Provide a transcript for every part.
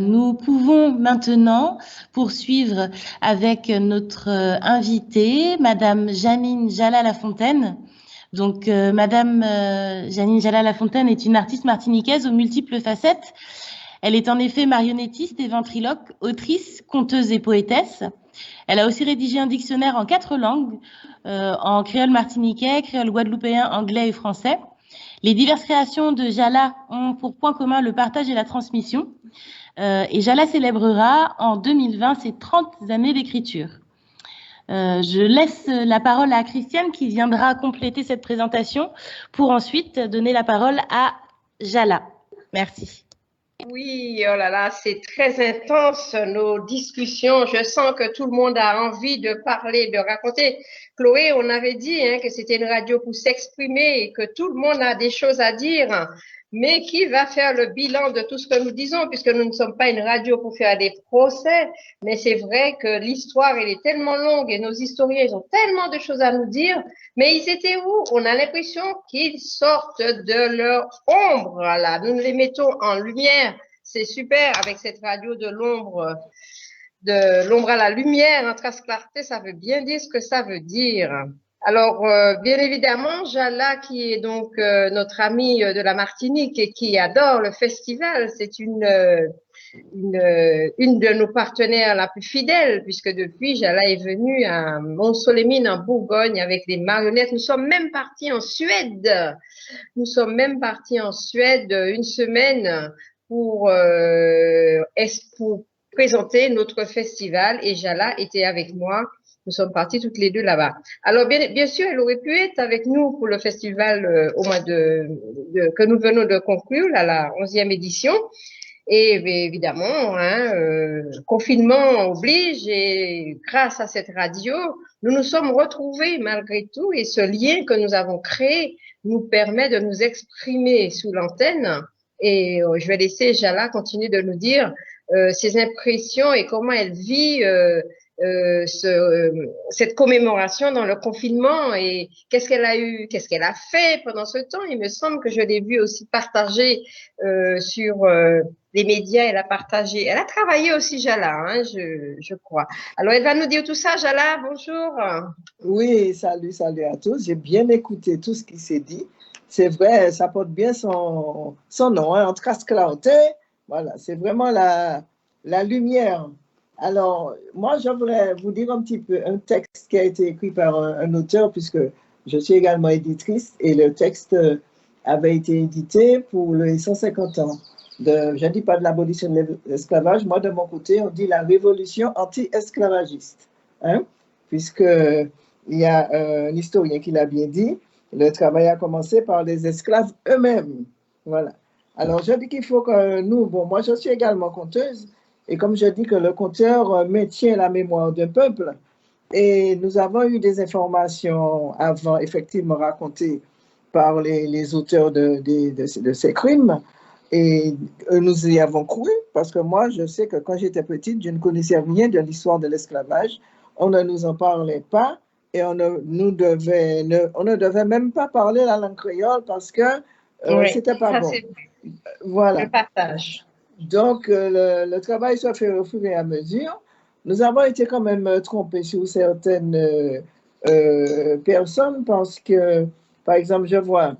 Nous pouvons maintenant poursuivre avec notre invitée, Madame Janine Jala-Lafontaine. Donc, Madame Janine Jala-Lafontaine est une artiste martiniquaise aux multiples facettes. Elle est en effet marionnettiste et ventriloque, autrice, conteuse et poétesse. Elle a aussi rédigé un dictionnaire en 4 langues, en créole martiniquais, créole guadeloupéen, anglais et français. Les diverses créations de Jala ont pour point commun le partage et la transmission. Et Jala célébrera en 2020 ses 30 années d'écriture. Je laisse la parole à Christiane qui viendra compléter cette présentation pour ensuite donner la parole à Jala. Merci. Oui, oh là là, c'est très intense nos discussions. Je sens que tout le monde a envie de parler, de raconter. Chloé, on avait dit que c'était une radio pour s'exprimer et que tout le monde a des choses à dire. Mais qui va faire le bilan de tout ce que nous disons, puisque nous ne sommes pas une radio pour faire des procès. Mais c'est vrai que l'histoire, elle est tellement longue et nos historiens, ils ont tellement de choses à nous dire. Mais ils étaient où? On a l'impression qu'ils sortent de leur ombre, là. Nous les mettons en lumière. C'est super avec cette radio de l'ombre à la lumière, en trace clarté, ça veut bien dire ce que ça veut dire. Alors, bien évidemment, Jala, qui est donc notre amie de la Martinique et qui adore le festival, c'est une de nos partenaires la plus fidèle, puisque depuis, Jala est venue à Mont-Solémine en Bourgogne avec les marionnettes. Nous sommes même partis en Suède. Nous sommes même partis en Suède une semaine pour présenter notre festival et Jala était avec moi. Nous sommes partis toutes les deux là-bas. Alors, bien sûr, elle aurait pu être avec nous pour le festival au mois que nous venons de conclure, là, la 11e édition. Et évidemment, confinement oblige et grâce à cette radio, nous nous sommes retrouvés malgré tout et ce lien que nous avons créé nous permet de nous exprimer sous l'antenne. Et je vais laisser Jala continuer de nous dire ses impressions et comment elle vit cette commémoration dans le confinement et qu'est-ce qu'elle a fait pendant ce temps. Il me semble que je l'ai vu aussi partager sur les médias. Elle a travaillé aussi, Jala, je crois. Alors, elle va nous dire tout ça. Jala, bonjour. Oui, salut à tous. J'ai bien écouté tout ce qui s'est dit. C'est vrai, ça porte bien son nom, en trace clarté. Voilà, c'est vraiment la lumière. Alors, moi, je voudrais vous dire un petit peu un texte qui a été écrit par un auteur, puisque je suis également éditrice, et le texte avait été édité pour les 150 ans. Je ne dis pas de l'abolition de l'esclavage, moi, de mon côté, on dit la révolution anti-esclavagiste, puisqu'il y a un historien qui l'a bien dit, le travail a commencé par les esclaves eux-mêmes. Voilà. Alors, je dis qu'il faut que nous, moi, je suis également conteuse, et comme je dis que le conteur maintient la mémoire d'un peuple, et nous avons eu des informations avant, effectivement, racontées par les auteurs de ces crimes, et nous y avons cru, parce que moi, je sais que quand j'étais petite, je ne connaissais rien de l'histoire de l'esclavage, on ne nous en parlait pas, et on ne devait même pas parler la langue créole parce que c'était pas bon. Voilà. Le partage. Donc, le travail se fait au fur et à mesure. Nous avons été quand même trompés sur certaines personnes parce que, par exemple, je vois,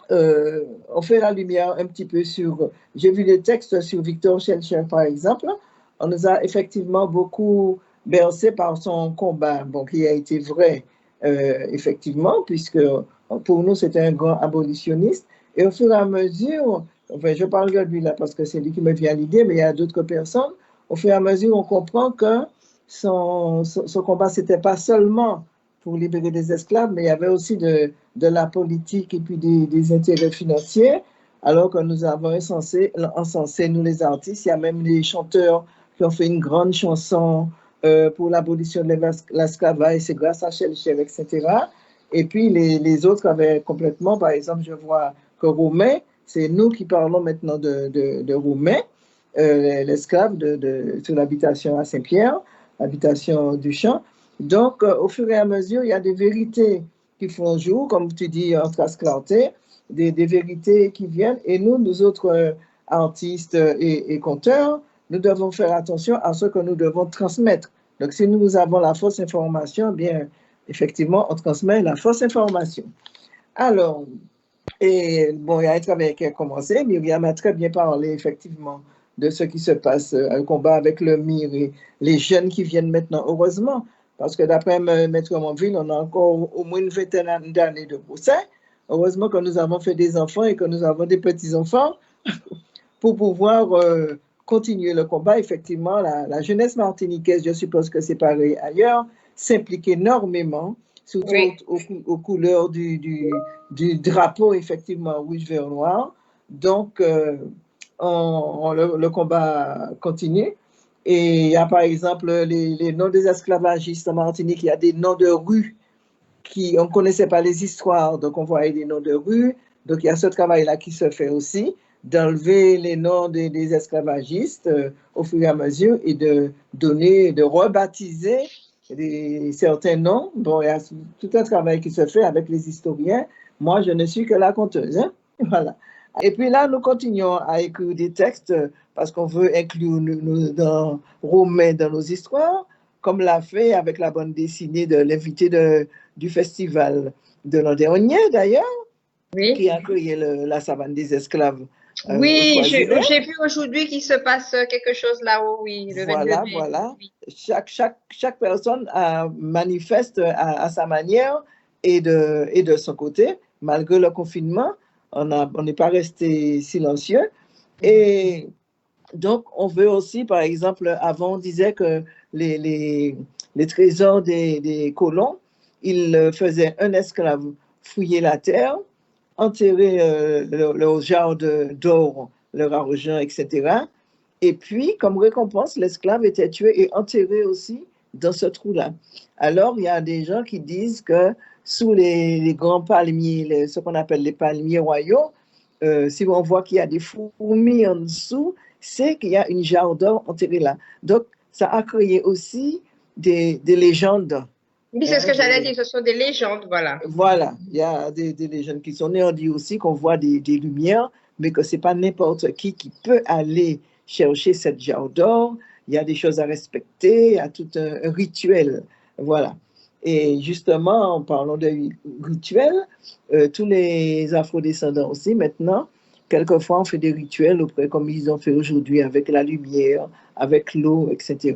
on fait la lumière un petit peu sur, j'ai vu des textes sur Victor Schœlcher, par exemple. On nous a effectivement beaucoup bercé par son combat, qui a été vrai, effectivement, puisque pour nous, c'était un grand abolitionniste. Et au fur et à mesure, enfin, je parle de lui là parce que c'est lui qui me vient à l'idée, mais il y a d'autres personnes. Au fur et à mesure, on comprend que son combat, ce n'était pas seulement pour libérer des esclaves, mais il y avait aussi de la politique et puis des intérêts financiers, alors que nous avons encensé, nous les artistes. Il y a même les chanteurs qui ont fait une grande chanson pour l'abolition de l'esclavage, c'est grâce à Schœlcher, etc. Et puis les autres avaient complètement, par exemple, je vois que Roumain, c'est nous qui parlons maintenant de Roumain, l'esclave sur l'habitation à Saint-Pierre, l'habitation du champ. Donc, au fur et à mesure, il y a des vérités qui font jour, comme tu dis, en trace clarté, des vérités qui viennent. Et nous autres artistes et conteurs, nous devons faire attention à ce que nous devons transmettre. Donc, si nous avons la fausse information, bien, effectivement, on transmet la fausse information. Alors, et bon, il y a un travail qui a commencé. Myriam a très bien parlé, effectivement, de ce qui se passe, le combat avec le MIR et les jeunes qui viennent maintenant, heureusement, parce que d'après Maître Monville, on a encore au moins une vingtaine d'années de procès. Heureusement que nous avons fait des enfants et que nous avons des petits-enfants pour pouvoir continuer le combat. Effectivement, la jeunesse martiniquaise, je suppose que c'est pareil ailleurs, s'implique énormément, surtout aux couleurs du drapeau, effectivement, rouge, vert, noir. Donc, le combat continue. Et il y a par exemple les noms des esclavagistes en Martinique, il y a des noms de rues on ne connaissait pas les histoires, donc on voyait des noms de rues. Donc il y a ce travail-là qui se fait aussi, d'enlever les noms des esclavagistes au fur et à mesure et de donner, de rebaptiser certains noms. Bon, il y a tout un travail qui se fait avec les historiens. Moi, je ne suis que la conteuse. Hein? Voilà. Et puis là, nous continuons à écrire des textes parce qu'on veut inclure Romain dans nos histoires, comme l'a fait avec la bande dessinée de l'invité du festival de l'an dernier, d'ailleurs, qui a créé la savane des esclaves. Oui, j'ai vu aujourd'hui qu'il se passe quelque chose là-haut, oui. Voilà. Chaque personne manifeste à sa manière et de son côté, malgré le confinement. On n'est pas resté silencieux. Et donc, on veut aussi, par exemple, avant, on disait que les trésors des colons, ils faisaient un esclave fouiller la terre, enterrer leur jarre d'or, leur argent, etc. Et puis, comme récompense, l'esclave était tué et enterré aussi dans ce trou-là. Alors, il y a des gens qui disent que sous les grands palmiers, ce qu'on appelle les palmiers royaux, si on voit qu'il y a des fourmis en dessous, c'est qu'il y a une jarre d'or enterrée là. Donc, ça a créé aussi des légendes. Oui, c'est ce que j'allais dire, ce sont des légendes, voilà. Voilà, il y a des légendes qui sont nées. On dit aussi qu'on voit des lumières, mais que ce n'est pas n'importe qui peut aller chercher cette jarre d'or. Il y a des choses à respecter, il y a tout un rituel. Voilà. Et justement, en parlant de rituels, tous les afrodescendants aussi, maintenant, quelquefois, on fait des rituels auprès, comme ils ont fait aujourd'hui, avec la lumière, avec l'eau, etc.,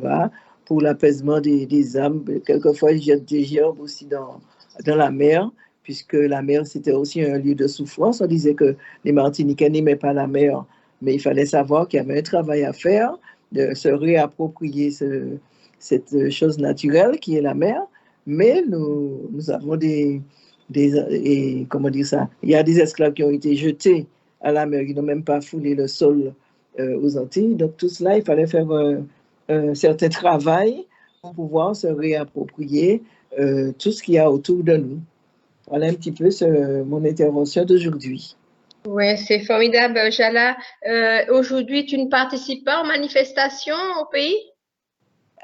pour l'apaisement des âmes. Quelquefois, ils jettent des gerbes aussi dans la mer, puisque la mer, c'était aussi un lieu de souffrance. On disait que les Martiniquais n'aimaient pas la mer, mais il fallait savoir qu'il y avait un travail à faire, de se réapproprier cette chose naturelle qui est la mer. Mais nous avons comment dire ça, il y a des esclaves qui ont été jetés à la mer, qui n'ont même pas foulé le sol aux Antilles. Donc tout cela, il fallait faire un certain travail pour pouvoir se réapproprier tout ce qu'il y a autour de nous. Voilà un petit peu mon intervention d'aujourd'hui. Oui, c'est formidable, Jala. Aujourd'hui, tu ne participes pas aux manifestations au pays?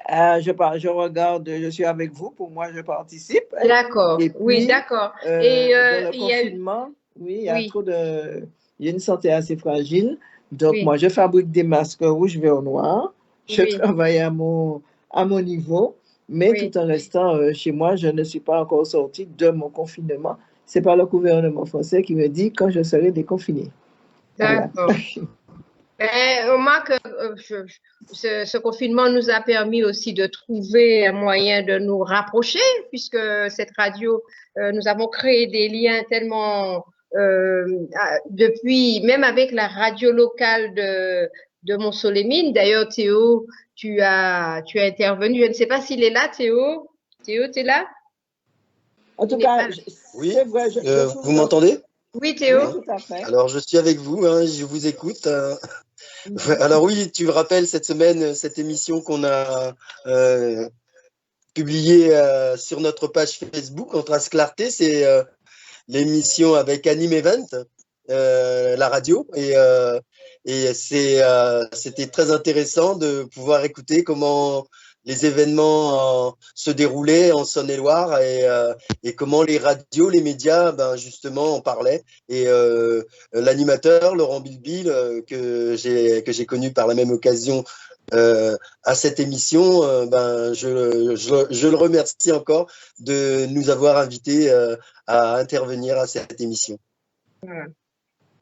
Je regarde, je suis avec vous, pour moi, je participe. D'accord, oui, d'accord. Et dans le confinement, oui, il y a il y a une santé assez fragile. Donc, moi, je fabrique des masques rouges, verts, noirs. Je travaille à mon niveau, mais tout en restant chez moi, je ne suis pas encore sortie de mon confinement. Ce n'est pas le gouvernement français qui me dit quand je serai déconfinée. D'accord. Voilà. On remarque que ce confinement nous a permis aussi de trouver un moyen de nous rapprocher, puisque cette radio, nous avons créé des liens tellement depuis, même avec la radio locale de Montsolémine. D'ailleurs, Théo, tu as intervenu. Je ne sais pas s'il est là, Théo. Théo, tu es là? En tout cas, oui. Vous m'entendez? Oui, Théo. Oui, tout à fait. Alors, je suis avec vous, hein, je vous écoute. Alors oui, tu me rappelles cette semaine, cette émission qu'on a publiée sur notre page Facebook, Contraste Clarté, c'est l'émission avec Anime Event, la radio, et c'était très intéressant de pouvoir écouter comment les événements se déroulaient en Saône-et-Loire et comment les radios, les médias, ben justement, en parlaient. Et l'animateur, Laurent Bilbil, que j'ai connu par la même occasion à cette émission, je le remercie encore de nous avoir invités à intervenir à cette émission. Voilà.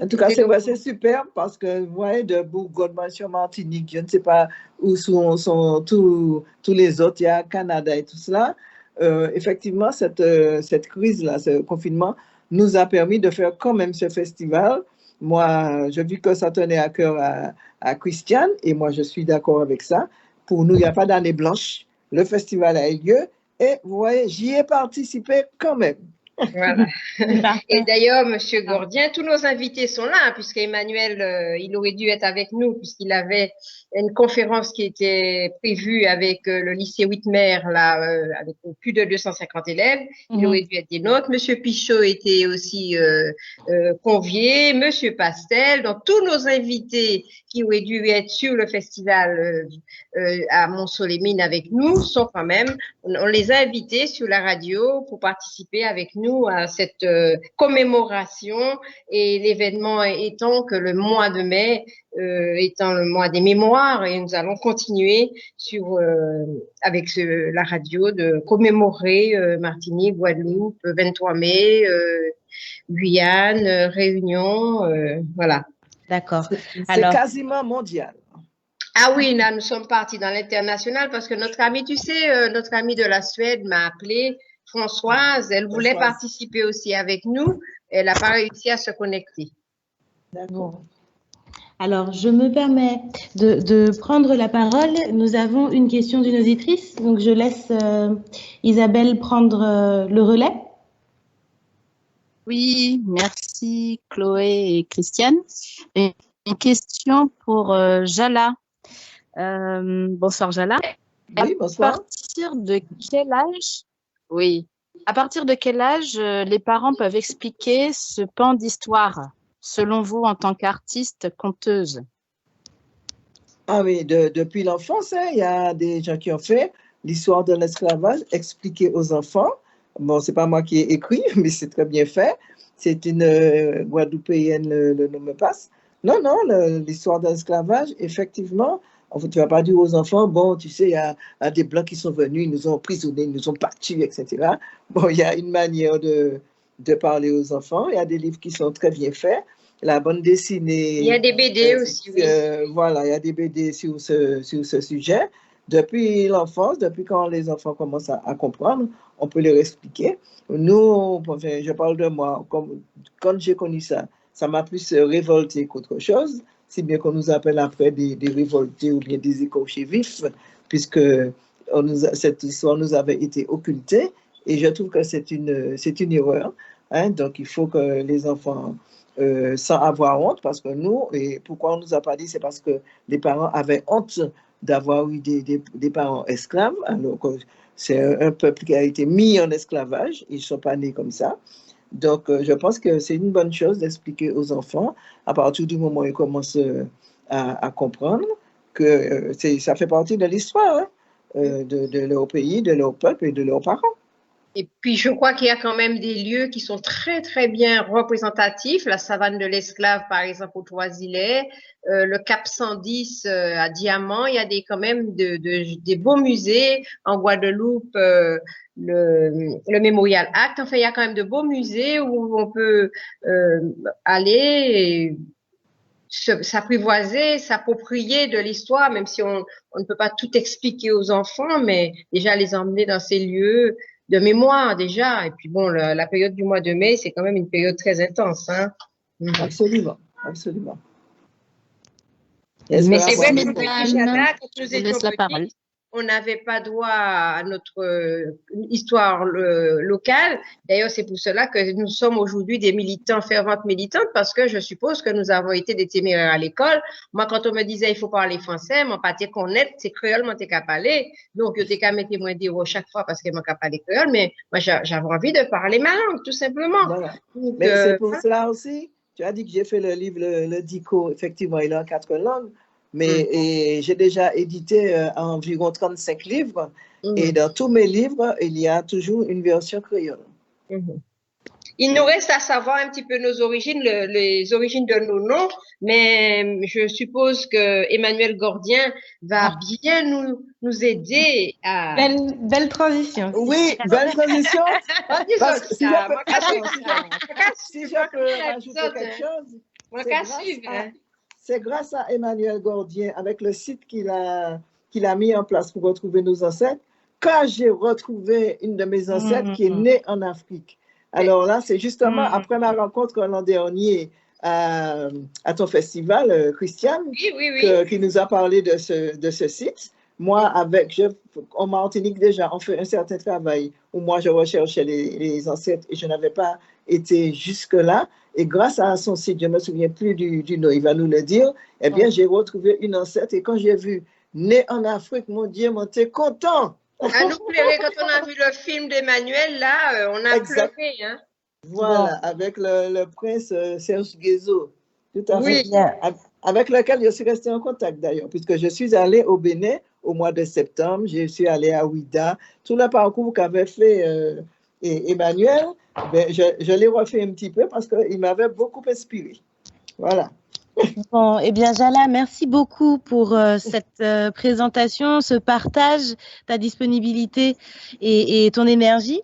En tout cas, c'est super parce que vous voyez, de Bourgogne sur Martinique, je ne sais pas où sont tous les autres, il y a Canada et tout cela. Effectivement, cette crise-là, ce confinement, nous a permis de faire quand même ce festival. Moi, je vis que ça tenait à cœur à Christiane et moi, je suis d'accord avec ça. Pour nous, il n'y a pas d'année blanche. Le festival a eu lieu et vous voyez, j'y ai participé quand même. Voilà. Et d'ailleurs, Monsieur Gordien, tous nos invités sont là, puisqu'Emmanuel, il aurait dû être avec nous, puisqu'il avait une conférence qui était prévue avec le lycée Whitmer, là, avec plus de 250 élèves. Il aurait dû être des nôtres. Monsieur Pichot était aussi convié, Monsieur Pastel. Donc, tous nos invités qui auraient dû être sur le festival à Mont-Soleil-Mines avec nous sont quand même, on les a invités sur la radio pour participer avec nous à cette commémoration, et l'événement étant que le mois de mai étant le mois des mémoires, et nous allons continuer avec la radio de commémorer Martinique, Guadeloupe, 23 mai, Guyane, Réunion, voilà. D'accord. C'est quasiment mondial. Ah oui, là, nous sommes partis dans l'international parce que notre amie, tu sais, notre amie de la Suède m'a appelé, Françoise, elle voulait participer aussi avec nous. Elle n'a pas réussi à se connecter. D'accord. Alors, je me permets de prendre la parole. Nous avons une question d'une auditrice, donc je laisse Isabelle prendre le relais. Oui, merci Chloé et Christiane. Et une question pour Jala. Bonsoir Jala. Oui, bonsoir. À partir de quel âge, oui, à partir de quel âge les parents peuvent expliquer ce pan d'histoire, selon vous, en tant qu'artiste conteuse? Ah oui, depuis l'enfance, hein, il y a des gens qui ont fait l'histoire de l'esclavage expliquée aux enfants. Bon, c'est pas moi qui ai écrit, mais c'est très bien fait. C'est une Guadeloupéenne, le nom me passe. Non, l'histoire de l'esclavage, effectivement, en fait, tu vas pas dire aux enfants, bon, tu sais, il y a des Blancs qui sont venus, ils nous ont emprisonnés, ils nous ont battus, etc. Bon, il y a une manière de parler aux enfants. Il y a des livres qui sont très bien faits. La bande dessinée. Il y a des BD aussi, oui. Voilà, il y a des BD sur ce sujet. Depuis l'enfance, depuis quand les enfants commencent à comprendre, on peut leur expliquer. Nous, enfin, je parle de moi, quand j'ai connu ça, ça m'a plus révolté qu'autre chose, si bien qu'on nous appelle après des révoltés ou bien des écorchés vifs, puisque cette histoire nous avait été occultée, et je trouve que c'est une erreur. Hein, donc, il faut que les enfants, sans avoir honte, parce que nous, et pourquoi on ne nous a pas dit, c'est parce que les parents avaient honte d'avoir eu des parents esclaves, alors que c'est un peuple qui a été mis en esclavage, ils ne sont pas nés comme ça. Donc, je pense que c'est une bonne chose d'expliquer aux enfants, à partir du moment où ils commencent à comprendre, que ça fait partie de l'histoire, hein, de leur pays, de leur peuple et de leurs parents. Et puis, je crois qu'il y a quand même des lieux qui sont très, très bien représentatifs. La savane de l'Esclave, par exemple, au Trois-Îlets, le Cap 110 à Diamant. Il y a quand même des beaux musées. En Guadeloupe, le Memorial Act. Enfin, il y a quand même de beaux musées où on peut aller et s'apprivoiser, s'approprier de l'histoire, même si on ne peut pas tout expliquer aux enfants, mais déjà les emmener dans ces lieux de mémoire déjà. Et puis bon, la période du mois de mai, c'est quand même une période très intense. Hein. Absolument, absolument. Mais c'est vrai que quand nous étions petits, on n'avait pas droit à notre histoire locale. D'ailleurs, c'est pour cela que nous sommes aujourd'hui des militants, ferventes militantes, parce que je suppose que nous avons été des téméraires à l'école. Moi, quand on me disait il faut parler français, mon pâté connaître, c'est créole, moi t'es qu'à parler. Donc, t'es qu'à mettre moins dire chaque fois parce que moi qu'à parler créole, mais moi j'avais envie de parler ma langue, tout simplement. Voilà. Donc, mais c'est pour cela aussi. Tu as dit que j'ai fait le livre le Dico, effectivement, il est en 4 langues. Mais j'ai déjà édité environ 35 livres. Et dans tous mes livres, il y a toujours une version créole. Il nous reste à savoir un petit peu nos origines, les origines de nos noms, mais je suppose que Emmanuel Gordien va bien nous aider à... Belle transition. Oui, belle transition. Parce que si je peux rajouter quelque chose, c'est grâce à Emmanuel Gordien, avec le site qu'il a mis en place pour retrouver nos ancêtres, quand j'ai retrouvé une de mes ancêtres qui est née en Afrique. Alors là, c'est justement après ma rencontre l'an dernier à ton festival, Christiane, qui nous a parlé de ce site. Moi, en Martinique déjà, on fait un certain travail où moi, je recherchais les ancêtres et je n'avais pas été jusque-là. Et grâce à son site, je ne me souviens plus du nom, il va nous le dire, eh bien, j'ai retrouvé une ancêtre et quand j'ai vu « Né en Afrique », mon Dieu, j'étais content. À nous pleurer quand on a vu le film d'Emmanuel, là, on a pleuré. Hein. Voilà, avec le prince Serge Guézo, tout à fait. Avec lequel je suis restée en contact d'ailleurs, puisque je suis allée au Bénin au mois de septembre, je suis allée à Ouida. Tout le parcours qu'avait fait Emmanuel, ben, je l'ai refait un petit peu parce qu'il m'avait beaucoup inspiré. Voilà. Bon, eh bien, Jala, merci beaucoup pour cette présentation, ce partage, ta disponibilité et ton énergie.